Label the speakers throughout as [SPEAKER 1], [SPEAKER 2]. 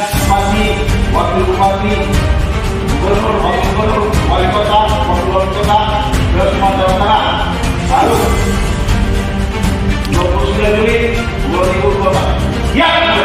[SPEAKER 1] bupati, wakil bupati, gubernur, wakil gubernur, wali kota, wakil wali kota, ke Sumatera Utara. Lalu 29 Juli 2024. Ya, ada.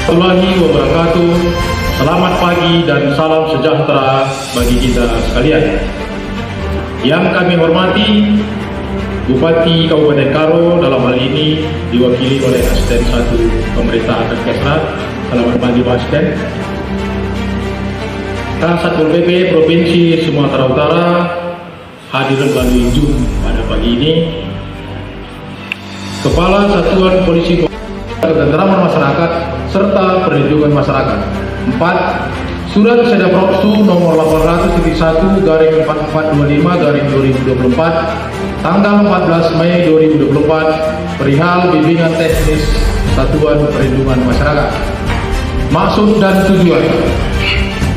[SPEAKER 2] Warahmatullahi wabarakatuh. Selamat pagi dan salam sejahtera bagi kita sekalian. Yang kami hormati Bupati Kabupaten Karo, dalam hal ini diwakili oleh Asisten 1 Pemerintah Kesrat. Selamat pagi Pak Asisten. Satpol PP Provinsi Sumatera Utara hadir melalui Zoom pada pagi ini. Kepala Satuan Polisi Ketentraman Masyarakat serta Perlindungan Masyarakat. 4. Surat Sedap Propsu nomor 800.1/4425/2024 tanggal 14 Mei 2024 perihal bimbingan teknis Satuan Perlindungan Masyarakat. Maksud dan tujuan.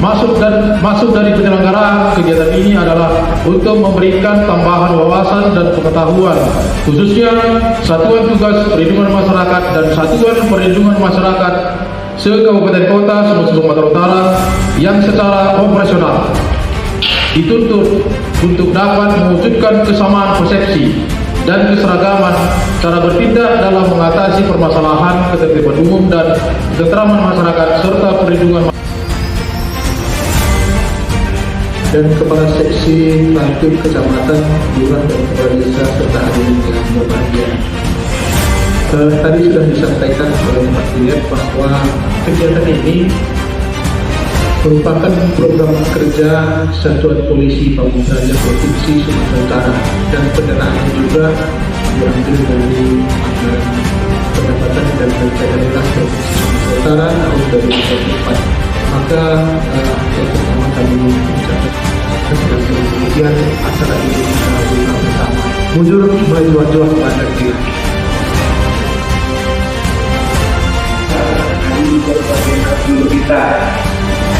[SPEAKER 2] Maksud dari penyelenggaraan kegiatan ini adalah untuk memberikan tambahan wawasan dan pengetahuan, khususnya Satuan Tugas Perlindungan Masyarakat dan Satuan Perlindungan Masyarakat se-Kabupaten Kota Sumatera Utara yang secara operasional dituntut untuk dapat mewujudkan kesamaan persepsi dan keseragaman cara bertindak dalam mengatasi permasalahan ketertiban umum dan ketentraman masyarakat serta perlindungan
[SPEAKER 3] dan Kepala Seksi Lanjut Kecamatan, Lurah dan Kepala Desa serta hadirin yang berbahagia. Tadi sudah disampaikan oleh Pak Dirjen bahwa kegiatan ini merupakan program kerja Satuan Polisi Pamung Praja Provinsi Sumatera Utara dan pendanaannya juga diambil dari anggaran pendapatan dan belanja daerah Provinsi Sumatera Utara tahun 2024. Maka yang pertama kami mengucapkan kemudian acara ini kita lakukan bersama. Mundur maju pada kita.
[SPEAKER 1] Untuk kita.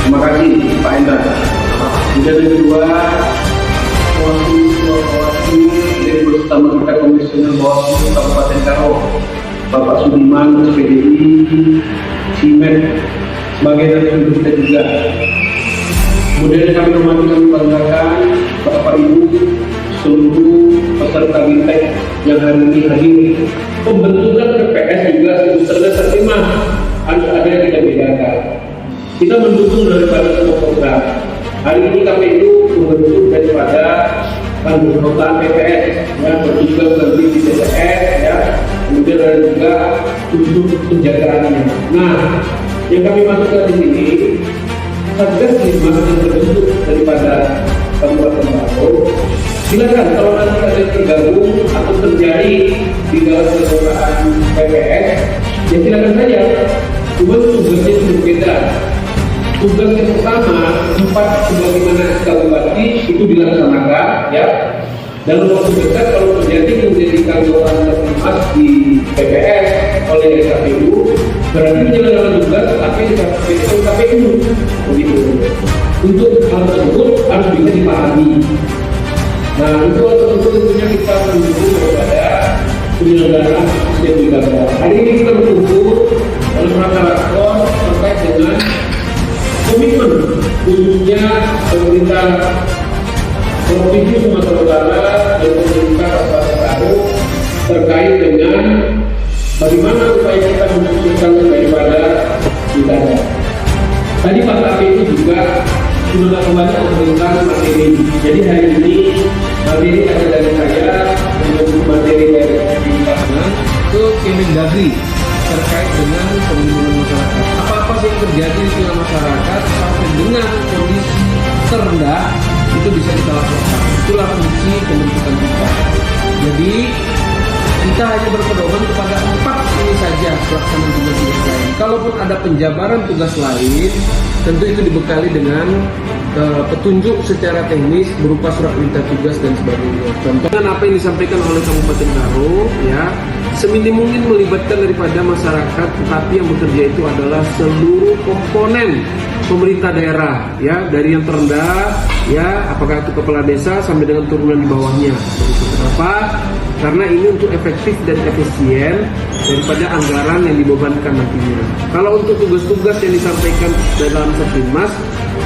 [SPEAKER 1] Terima kasih Pak Endra. Kemudian yang kedua, mewakili Direktur Utama kita Komisioner Bawaslu Kabupaten Karo, Bapak Sudiman, SPDI, Cimet, sebagai direktur kita juga. Kemudian kami hormati kami banggakan Bapak Ibu seluruh peserta BIMTEK yang hari ini hadir. Pembentukan PPS juga serta terima harus ada yang kita bedakan. Kita mendukung daripada semua program. Hari ini KPU membentuk daripada anggota PPS yang bertugas nanti di DPR, ya. Kemudian ada juga untuk penjagaannya. Nah, yang kami masukkan di sini Satgas 5 yang terbentuk daripada Kabupaten Karo. Silakan kalau nanti ada yang tergabung atau terjadi di dalam keanggotaan PPS, ya silakan saja. Cuma tugasnya itu berbeda. Tugas yang pertama, 4 sebagaimana Bupati itu dilaksanakan, ya. Dalam waktu dekat kalau terjadi menjadi keanggotaan terlepas di PPS oleh KPU, berarti menjalankan tugas tapi KPU begitu. Untuk hal tersebut harus bisa dipahami. Nah, itu tentunya kita mendukung kepada penyelenggaraan sistem negara. Hari ini kita berkumpul dalam rangka rakor terkait dengan komitmen khususnya pemerintah Provinsi Sumatera Utara dan pemerintah Kabupaten Karo terkait dengan bagaimana upaya kita mensukseskan daripada pilkada. Tadi Pak KPU juga sudah kembali memberikan materi. Jadi hari ini materi ada dari saya, untuk materi dari Pak
[SPEAKER 4] ke Kemendagri terkait dengan perlindungan masyarakat. Apa-apa sih yang terjadi di tengah masyarakat sampai dengan kondisi terendah itu bisa kita lakukan. Itulah fungsi pembentukan kita. Jadi kita hanya berpedoman kepada 4 ini saja pelaksanaan tugas-tugas lain. Kalaupun ada penjabaran tugas lain, tentu itu dibekali dengan petunjuk secara teknis berupa surat perintah tugas dan sebagainya. Contohnya apa yang disampaikan oleh Kabupaten Karo, ya, seminim mungkin melibatkan daripada masyarakat, tetapi yang bekerja itu adalah seluruh komponen pemerintah daerah, ya, dari yang terendah, ya, apakah itu kepala desa sampai dengan turunan di bawahnya. Kenapa? Karena ini untuk efektif dan efisien daripada anggaran yang dibebankan nantinya. Kalau untuk tugas-tugas yang disampaikan dalam Satlimas,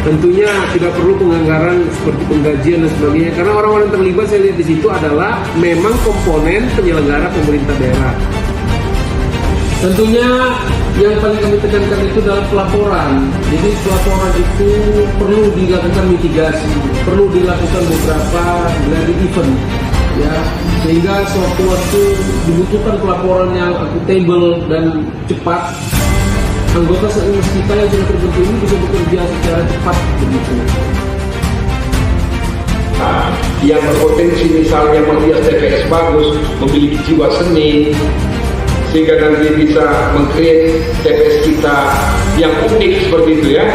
[SPEAKER 4] tentunya tidak perlu penganggaran seperti penggajian dan sebagainya, karena orang-orang yang terlibat saya lihat di situ adalah memang komponen penyelenggara pemerintah daerah. Tentunya yang paling kami tekankan itu adalah pelaporan. Jadi pelaporan itu perlu dilakukan mitigasi, perlu dilakukan beberapa dari event, ya, sehingga sewaktu-waktu dibutuhkan pelaporan yang akuntabel dan cepat. Anggota Satlimas kita yang sudah terbentuk ini bisa bekerja secara cepat begitu.
[SPEAKER 5] Nah, yang berpotensi misalnya menghias TPS bagus, memiliki jiwa seni, sehingga nanti bisa meng-create TPS kita yang unik seperti itu, ya,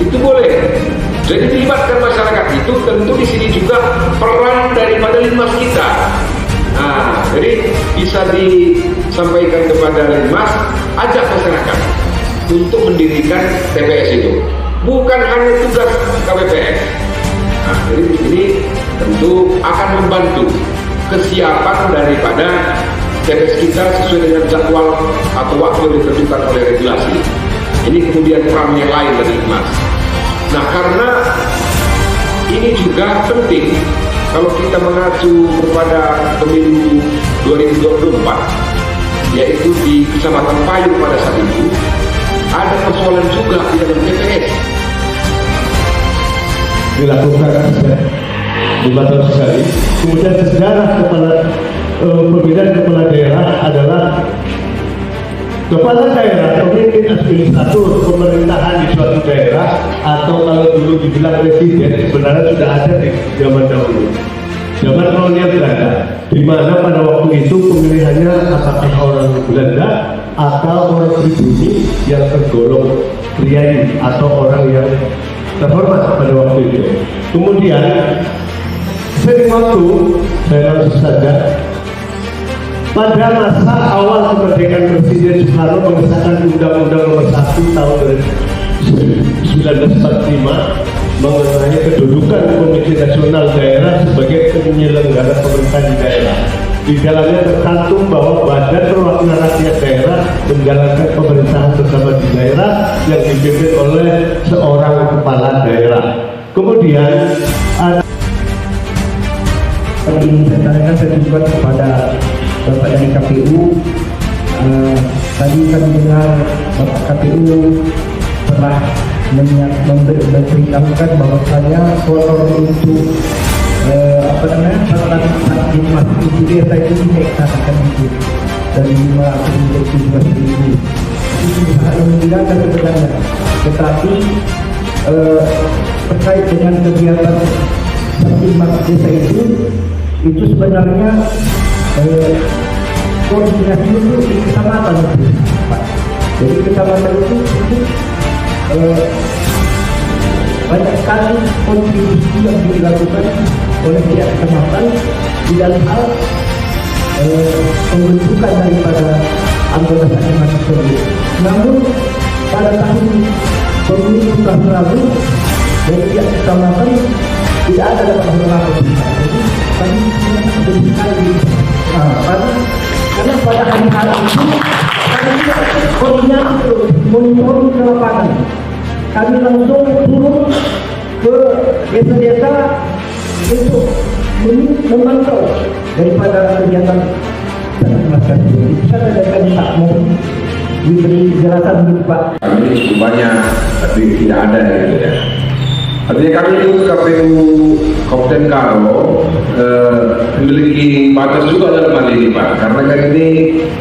[SPEAKER 5] itu boleh. Jadi dilibatkan masyarakat itu tentu di sini juga peran daripada Linmas kita. Nah, jadi bisa disampaikan kepada Linmas, ajak masyarakat untuk mendirikan TPS itu, bukan hanya tugas KPPS. Nah, jadi ini tentu akan membantu kesiapan daripada TPS kita sesuai dengan jadwal atau waktu yang ditentukan oleh regulasi. Ini kemudian peran yang lain dari Linmas. Nah, karena ini juga penting kalau kita mengacu kepada pemilu 2024, yaitu di Kecamatan Payung pada saat itu, ada persoalan juga di dalam TPS.
[SPEAKER 6] Dilakukan di Batam sekali. Kemudian sejarah perbedaan kepala daerah adalah kepala daerah, pemimpin administrator pemerintahan di suatu daerah, atau kalau dulu dibilang presiden, sebenarnya sudah ada di zaman dahulu, zaman kolonial Belanda, di mana pada waktu itu pemilihannya apakah orang Belanda atau orang pribumi yang tergolong priayi atau orang yang terhormat pada waktu itu. Kemudian sering waktu saya langsung saja, pada masa awal kemerdekaan Presiden Soekarno mengesahkan Undang-Undang Nomor 1 tahun 1945 mengenai kedudukan Komite Nasional Daerah sebagai penyelenggara pemerintahan di daerah. Di dalamnya tercantum bahwa Badan Perwakilan Rakyat Daerah menjalankan pemerintahan bersama di daerah yang dipimpin oleh seorang kepala daerah. Kemudian ada
[SPEAKER 7] ini saya tanyakan juga kepada Bapak dari KPU. Tadi kami dengar Bapak KPU telah memberitahukan bahwasanya kotor untuk peraturan di masjid itu dia saya ini mengatakan itu dari 517.000 itu sangat membanggakan sebenarnya. Tetapi terkait dengan kegiatan Satlimas desa itu sebenarnya koordinasi itu di kecamatan itu, Pak. Jadi kecamatan itu banyak sekali kontribusi yang dilakukan oleh pihak kecamatan di dalam hal pembentukan daripada anggota Satlimas tersebut. Namun pada tahun pemilu tahun lalu dari pihak kecamatan tidak ada dapat beberapa pihak. Jadi kami sekali karena pada hari-hari itu kami tidak koordinasi monitoring ke lapangan. Kami langsung turun ke desa-desa untuk memantau daripada kegiatan Satlimas tersebut. Itu saja dari kami, Pak. Mohon diberi penjelasan dulu, Pak.
[SPEAKER 5] Kami cukup banyak, tapi tidak ada gitu, ya. Artinya kami itu KPU Kapten Karo memiliki batas juga dalam hal ini Pak, karena kan ini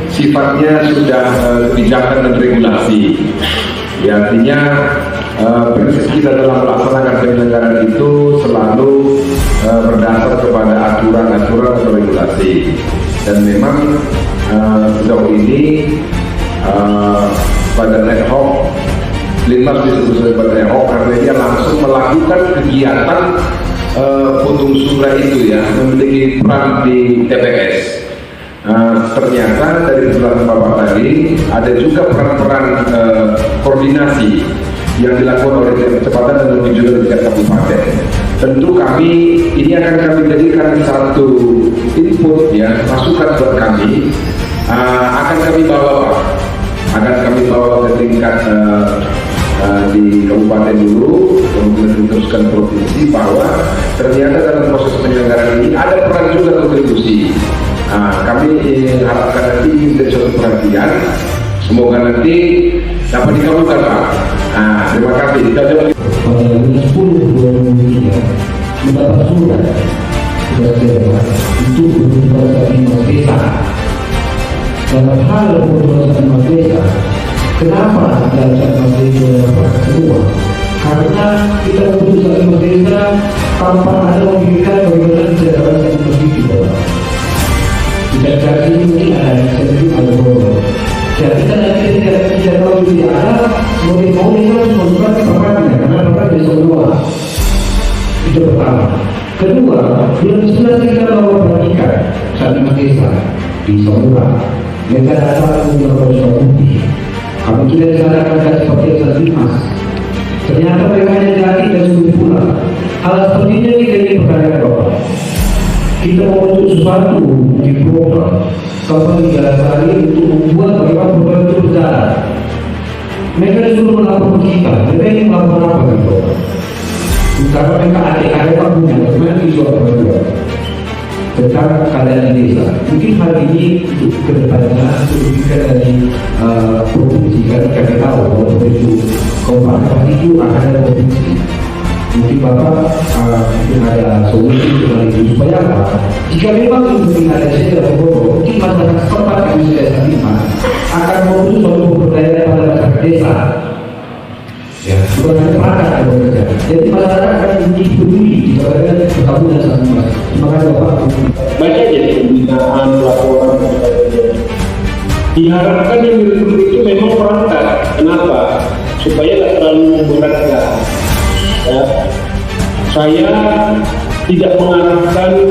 [SPEAKER 5] sifatnya sudah kebijakan dan regulasi. Ya, artinya prinsip kita dalam melaksanakan penyelenggaraan itu selalu berdasar kepada aturan-aturan atau regulasi. Dan memang sejauh ini Badan ad hoc Linmas disebut sebagai Badan ad hoc karena dia langsung melakukan kegiatan Putung Sura itu ya, memiliki peran di TPS. Ternyata dari penjelasan Bapak tadi ada juga peran-peran koordinasi yang dilakukan oleh Dinas Kecepatan dan lebih juga tingkat kabupaten. Tentu kami ini akan kami jadikan satu input ya, masukan buat kami, akan kami bawa ke tingkat di kabupaten dulu, kemudian diteruskan provinsi, bahwa ternyata dalam proses penyelenggaraan ini ada peran juga kontribusi. Kami harapkan nanti ini menjadi suatu perhatian, semoga nanti dapat dikabulkan Pak. Terima kasih.
[SPEAKER 7] Pada bulan 10 2003 mendapat surat untuk berusaha di desa. Dalam hal berusaha desa, kenapa dalam desa kedua? Karena kita berusaha di desa tanpa ada logika bagaimana cara kita tidak cari ini ada sedikit alkohol. Jadi kita tidak tahu tidak ada mau kita membuat perannya karena peran bisa dua. Itu pertama. Kedua, bulan 11 kita mau perhatikan saat desa di Sumura. Mereka datang untuk beberapa bukti. Kami tidak disarankan seperti saat Dimas. Ternyata mereka hanya jadi dan sudah pulang. Hal seperti ini kita ingin perhatikan Bapak. Kita membentuk sesuatu di program kapan hari untuk membuat bagaimana program itu berjalan. Mereka disuruh melapor kita, mereka ingin melapor apa gitu? Karena mereka ada punya, bagaimana visual program tentang keadaan di desa. Mungkin hari ini untuk kedepannya untuk kita dari provinsi, karena kami tahu bahwa itu kabupaten itu akan ada provinsi. Mungkin Bapak mungkin ada solusi untuk hal itu supaya apa? Jika memang mungkin ada sejarah bodoh, mungkin masyarakat setempat yang sudah terima akan memutus suatu pemberdayaan pada masyarakat desa. Ya, bukan hanya perangkat yang bekerja. Jadi masyarakat akan menjadi peduli jika ada perkampungan sama mas. Terima kasih Bapak.
[SPEAKER 1] Banyak jadi pembinaan laporan kepada terjadi. Diharapkan yang direkrut itu memang perangkat. Kenapa? Supaya tidak terlalu memberatkan. Ya, saya tidak mengarahkan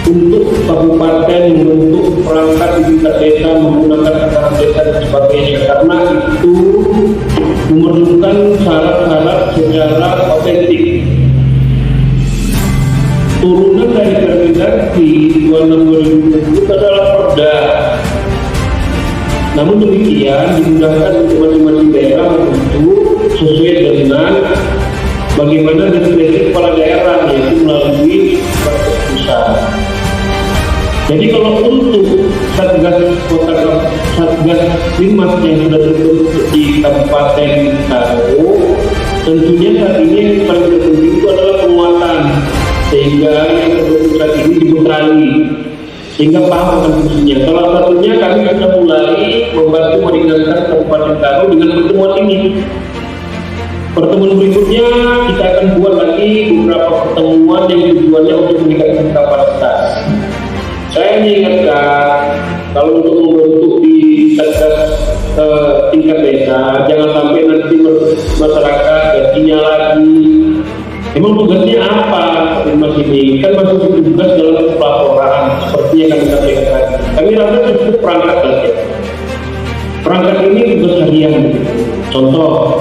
[SPEAKER 1] untuk kabupaten membentuk perangkat di tingkat desa menggunakan anggaran desa dan sebagainya, karena itu memerlukan syarat-syarat secara otentik. Turunan dari Permendagri 26/2020 adalah perda. Namun demikian dimudahkan untuk masing-masing daerah membentuk sesuai dengan bagaimana definisi kepala daerah, yaitu melalui proses pusat. Jadi kalau untuk satgas Linmas yang sudah terbentuk di Kabupaten Karo, tentunya saat ini yang paling terpenting itu adalah penguatan, sehingga yang terbentuk saat ini dibekali, sehingga paham akan fungsinya. Salah satunya kami sudah mulai membantu meringankan Kabupaten Karo dengan pertemuan ini. Pertemuan berikutnya kita akan buat lagi beberapa pertemuan yang tujuannya untuk meningkatkan kapasitas. Saya mengingatkan kalau untuk membentuk di satgas tingkat desa, jangan sampai nanti masyarakat gantinya lagi. Emang tugasnya apa? Mas ini kan masih tugas dalam pelaporan seperti yang kami sampaikan tadi. Kami rasa cukup perangkat saja. Perangkat ini tugas harian. Contoh,